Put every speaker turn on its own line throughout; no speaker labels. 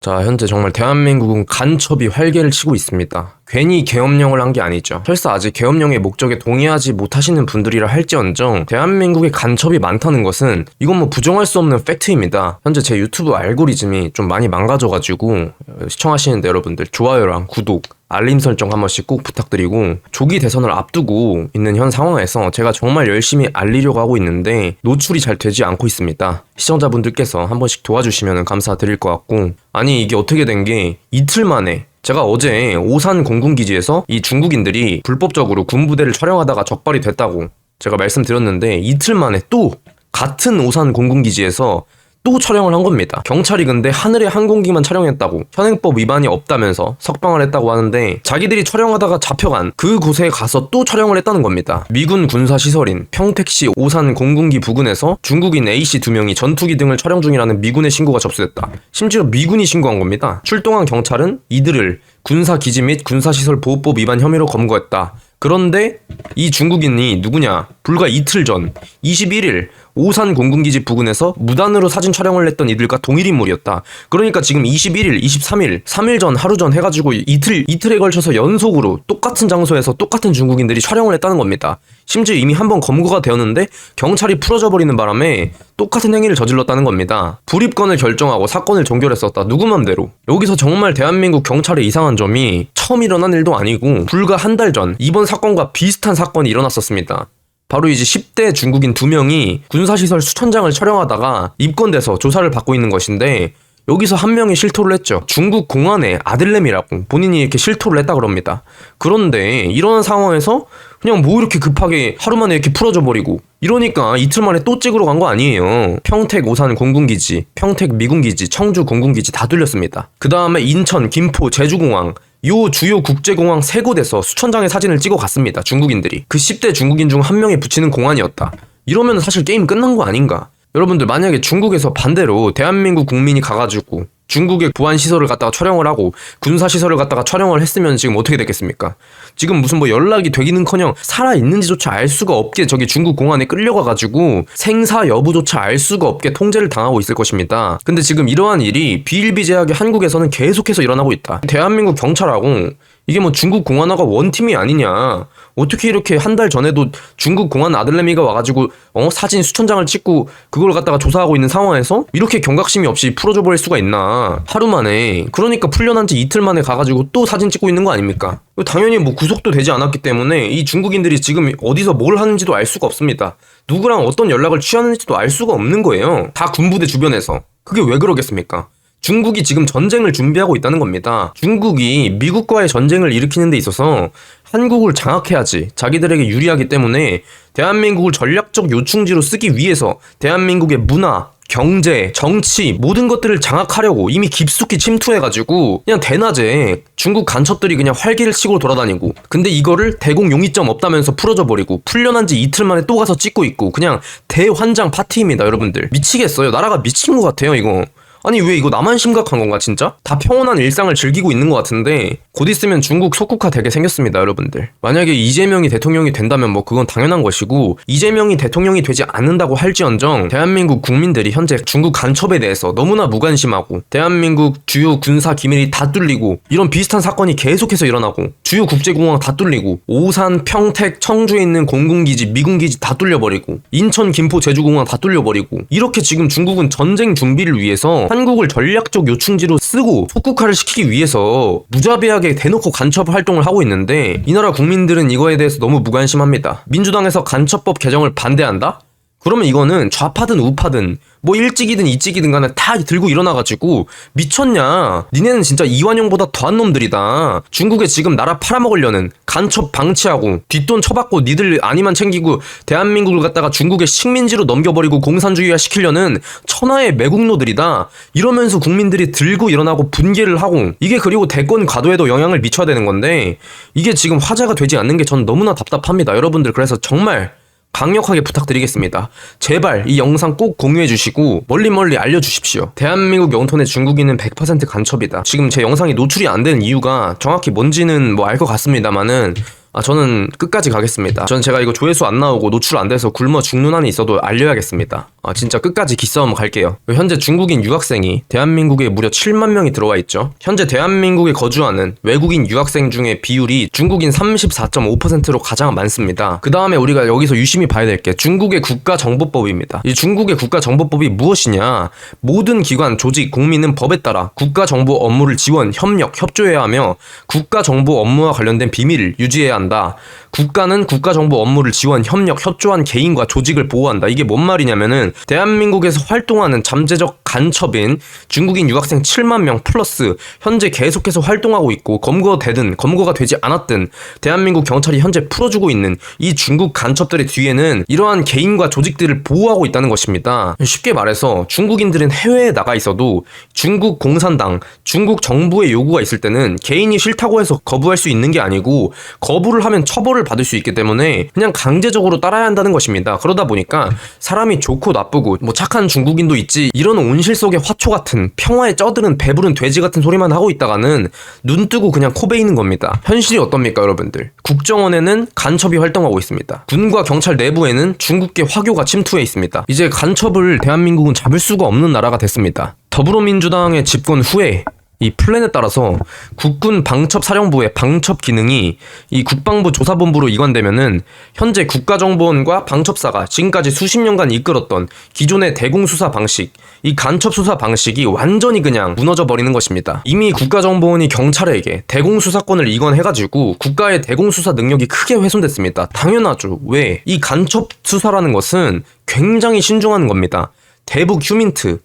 자, 현재 정말 대한민국은 간첩이 활개를 치고 있습니다. 괜히 계엄령을 한 게 아니죠. 설사 아직 계엄령의 목적에 동의하지 못하시는 분들이라 할지언정 대한민국에 간첩이 많다는 것은 이건 뭐 부정할 수 없는 팩트입니다. 현재 제 유튜브 알고리즘이 좀 많이 망가져가지고 시청하시는데 여러분들 좋아요랑 구독, 알림 설정 한 번씩 꼭 부탁드리고, 조기 대선을 앞두고 있는 현 상황에서 제가 정말 열심히 알리려고 하고 있는데 노출이 잘 되지 않고 있습니다. 시청자분들께서 한 번씩 도와주시면 감사드릴 것 같고, 아니 이게 어떻게 된 게 이틀 만에, 제가 어제 오산 공군기지에서 이 중국인들이 불법적으로 군부대를 촬영하다가 적발이 됐다고 제가 말씀드렸는데, 이틀 만에 또 같은 오산 공군기지에서 또 촬영을 한 겁니다. 경찰이 근데 하늘의 항공기만 촬영했다고, 현행법 위반이 없다면서 석방을 했다고 하는데, 자기들이 촬영하다가 잡혀간 그곳에 가서 또 촬영을 했다는 겁니다. 미군 군사시설인 평택시 오산 공군기 부근에서 중국인 A씨 2명이 전투기 등을 촬영 중이라는 미군의 신고가 접수됐다. 심지어 미군이 신고한 겁니다. 출동한 경찰은 이들을 군사기지 및 군사시설 보호법 위반 혐의로 검거했다. 그런데 이 중국인이 누구냐? 불과 이틀 전 21일 오산 공군기지 부근에서 무단으로 사진 촬영을 했던 이들과 동일 인물이었다. 그러니까 지금 21일, 23일, 3일 전, 하루 전 해가지고 이틀에 걸쳐서 연속으로 똑같은 장소에서 똑같은 중국인들이 촬영을 했다는 겁니다. 심지어 이미 한번 검거가 되었는데 경찰이 풀어져 버리는 바람에 똑같은 행위를 저질렀다는 겁니다. 불입건을 결정하고 사건을 종결했었다. 누구 맘대로. 여기서 정말 대한민국 경찰의 이상한 점이 처음 일어난 일도 아니고 불과 한 달 전 이번 사건과 비슷한 사건이 일어났었습니다. 바로 이제 10대 중국인 2명이 군사시설 수천장을 촬영하다가 입건돼서 조사를 받고 있는 것인데, 여기서 한 명이 실토를 했죠. 중국 공안의 아들내미라고 본인이 이렇게 실토를 했다 그럽니다. 그런데 이런 상황에서 그냥 뭐 이렇게 급하게 하루 만에 이렇게 풀어져 버리고, 이러니까 이틀 만에 또 찍으러 간 거 아니에요. 평택 오산 공군기지, 평택 미군기지, 청주 공군기지 다 뚫렸습니다. 그 다음에 인천, 김포, 제주공항, 요 주요 국제공항 3곳에서 수천 장의 사진을 찍어 갔습니다. 중국인들이. 그 10대 중국인 중 한 명이 붙이는 공안이었다. 이러면 사실 게임 끝난 거 아닌가? 여러분들, 만약에 중국에서 반대로 대한민국 국민이 가가지고 중국의 보안시설을 갖다가 촬영을 하고 군사시설을 갖다가 촬영을 했으면 지금 어떻게 됐겠습니까? 지금 무슨 뭐 연락이 되기는커녕 살아있는지조차 알 수가 없게 저기 중국 공안에 끌려가가지고 생사 여부조차 알 수가 없게 통제를 당하고 있을 것입니다. 근데 지금 이러한 일이 비일비재하게 한국에서는 계속해서 일어나고 있다. 대한민국 경찰하고 이게 뭐 중국 공안하고 원팀이 아니냐. 어떻게 이렇게 한 달 전에도 중국 공안 아들내미가 와가지고 사진 수천 장을 찍고 그걸 갖다가 조사하고 있는 상황에서 이렇게 경각심이 없이 풀어줘 버릴 수가 있나. 하루 만에, 그러니까 풀려난 지 이틀 만에 가가지고 또 사진 찍고 있는 거 아닙니까? 당연히 뭐 구속도 되지 않았기 때문에 이 중국인들이 지금 어디서 뭘 하는지도 알 수가 없습니다. 누구랑 어떤 연락을 취하는지도 알 수가 없는 거예요. 다 군부대 주변에서. 그게 왜 그러겠습니까? 중국이 지금 전쟁을 준비하고 있다는 겁니다. 중국이 미국과의 전쟁을 일으키는 데 있어서 한국을 장악해야지 자기들에게 유리하기 때문에 대한민국을 전략적 요충지로 쓰기 위해서 대한민국의 문화, 경제, 정치 모든 것들을 장악하려고 이미 깊숙이 침투해가지고 그냥 대낮에 중국 간첩들이 그냥 활기를 치고 돌아다니고, 근데 이거를 대공 용의점 없다면서 풀어져 버리고 풀려난 지 이틀 만에 또 가서 찍고 있고, 그냥 대환장 파티입니다. 여러분들 미치겠어요. 나라가 미친 것 같아요 이거. 아니 왜 이거 나만 심각한 건가 진짜? 다 평온한 일상을 즐기고 있는 것 같은데 곧 있으면 중국 속국화 되게 생겼습니다. 여러분들, 만약에 이재명이 대통령이 된다면 뭐 그건 당연한 것이고, 이재명이 대통령이 되지 않는다고 할지언정 대한민국 국민들이 현재 중국 간첩에 대해서 너무나 무관심하고 대한민국 주요 군사 기밀이 다 뚫리고 이런 비슷한 사건이 계속해서 일어나고 주요 국제공항 다 뚫리고 오산, 평택, 청주에 있는 공군기지, 미군기지 다 뚫려버리고 인천, 김포, 제주공항 다 뚫려버리고, 이렇게 지금 중국은 전쟁 준비를 위해서 한국을 전략적 요충지로 쓰고 속국화를 시키기 위해서 무자비하게 대놓고 간첩 활동을 하고 있는데, 이 나라 국민들은 이거에 대해서 너무 무관심합니다. 민주당에서 간첩법 개정을 반대한다? 그러면 이거는 좌파든 우파든 뭐 일찍이든 이찍이든 간에 다 들고 일어나가지고 미쳤냐, 니네는 진짜 이완용보다 더한 놈들이다. 중국에 지금 나라 팔아먹으려는, 간첩 방치하고 뒷돈 쳐받고 니들 아니만 챙기고 대한민국을 갖다가 중국의 식민지로 넘겨버리고 공산주의화 시키려는 천하의 매국노들이다. 이러면서 국민들이 들고 일어나고 분개를 하고, 이게 그리고 대권 과도에도 영향을 미쳐야 되는 건데 이게 지금 화제가 되지 않는 게 전 너무나 답답합니다. 여러분들, 그래서 정말 강력하게 부탁드리겠습니다. 제발 이 영상 꼭 공유해주시고 멀리 알려주십시오. 대한민국 영토 내 중국인은 100% 간첩이다. 지금 제 영상이 노출이 안 되는 이유가 정확히 뭔지는 뭐 알 것 같습니다만은, 저는 끝까지 가겠습니다. 전 제가 이거 조회수 안 나오고 노출 안 돼서 굶어 죽는 한이 있어도 알려야겠습니다. 진짜 끝까지 기싸움 갈게요. 현재 중국인 유학생이 대한민국에 무려 7만 명이 들어와 있죠. 현재 대한민국에 거주하는 외국인 유학생 중에 비율이 중국인 34.5%로 가장 많습니다. 그 다음에 우리가 여기서 유심히 봐야 될 게 중국의 국가정보법입니다. 이 중국의 국가정보법이 무엇이냐? 모든 기관, 조직, 국민은 법에 따라 국가정보 업무를 지원, 협력, 협조해야 하며 국가정보 업무와 관련된 비밀을 유지해야 한다. 국가는 국가정보 업무를 지원, 협력, 협조한 개인과 조직을 보호한다. 이게 뭔 말이냐면은 대한민국에서 활동하는 잠재적 간첩인 중국인 유학생 7만 명 플러스 현재 계속해서 활동하고 있고 검거되든 검거가 되지 않았든 대한민국 경찰이 현재 풀어주고 있는 이 중국 간첩들의 뒤에는 이러한 개인과 조직들을 보호하고 있다는 것입니다. 쉽게 말해서 중국인들은 해외에 나가 있어도 중국 공산당, 중국 정부의 요구가 있을 때는 개인이 싫다고 해서 거부할 수 있는 게 아니고 거부를 하면 처벌을 받을 수 있기 때문에 그냥 강제적으로 따라야 한다는 것입니다. 그러다 보니까 사람이 좋고 나쁘고 뭐 착한 중국인도 있지 이런 온실 속의 화초 같은 평화에 쩌드는 배부른 돼지 같은 소리만 하고 있다가는 눈 뜨고 그냥 코 베이는 겁니다. 현실이 어떻습니까 여러분들? 국정원에는 간첩이 활동하고 있습니다. 군과 경찰 내부에는 중국계 화교가 침투해 있습니다. 이제 간첩을 대한민국은 잡을 수가 없는 나라가 됐습니다. 더불어민주당의 집권 후에 이 플랜에 따라서 국군 방첩사령부의 방첩 기능이 이 국방부 조사본부로 이관되면은 현재 국가정보원과 방첩사가 지금까지 수십 년간 이끌었던 기존의 대공수사 방식, 이 간첩수사 방식이 완전히 그냥 무너져 버리는 것입니다. 이미 국가정보원이 경찰에게 대공수사권을 이관해가지고 국가의 대공수사 능력이 크게 훼손됐습니다. 당연하죠. 왜? 이 간첩수사라는 것은 굉장히 신중한 겁니다. 대북 휴민트,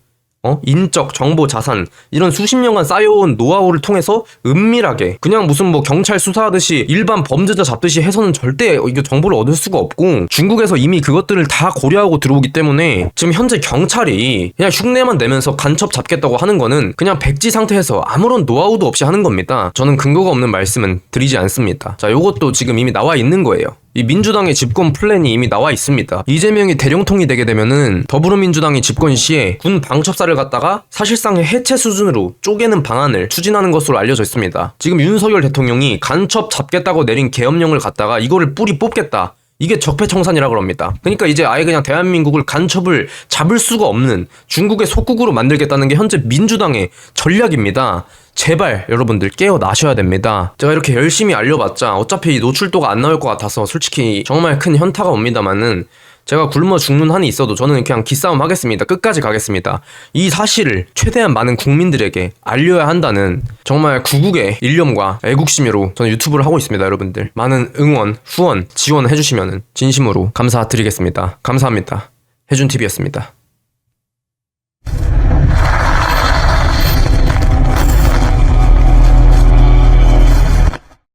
인적, 정보, 자산 이런 수십 년간 쌓여온 노하우를 통해서 은밀하게 그냥 무슨 뭐 경찰 수사하듯이 일반 범죄자 잡듯이 해서는 절대 이게 정보를 얻을 수가 없고 중국에서 이미 그것들을 다 고려하고 들어오기 때문에 지금 현재 경찰이 그냥 흉내만 내면서 간첩 잡겠다고 하는 거는 그냥 백지 상태에서 아무런 노하우도 없이 하는 겁니다. 저는 근거가 없는 말씀은 드리지 않습니다. 자, 요것도 지금 이미 나와 있는 거예요. 이 민주당의 집권 플랜이 이미 나와 있습니다. 이재명이 대령통이 되게 되면은 더불어민주당이 집권 시에 군 방첩사를 갖다가 사실상의 해체 수준으로 쪼개는 방안을 추진하는 것으로 알려져 있습니다. 지금 윤석열 대통령이 간첩 잡겠다고 내린 계엄령을 갖다가 이거를 뿌리 뽑겠다. 이게 적폐청산이라고 합니다. 그러니까 이제 아예 그냥 대한민국을 간첩을 잡을 수가 없는 중국의 속국으로 만들겠다는 게 현재 민주당의 전략입니다. 제발 여러분들 깨어나셔야 됩니다. 제가 이렇게 열심히 알려봤자 어차피 노출도가 안 나올 것 같아서 솔직히 정말 큰 현타가 옵니다만은 제가 굶어 죽는 한이 있어도 저는 그냥 기싸움 하겠습니다. 끝까지 가겠습니다. 이 사실을 최대한 많은 국민들에게 알려야 한다는 정말 구국의 일념과 애국심으로 저는 유튜브를 하고 있습니다. 여러분들 많은 응원, 후원, 지원해주시면 진심으로 감사드리겠습니다. 감사합니다. 해준TV였습니다.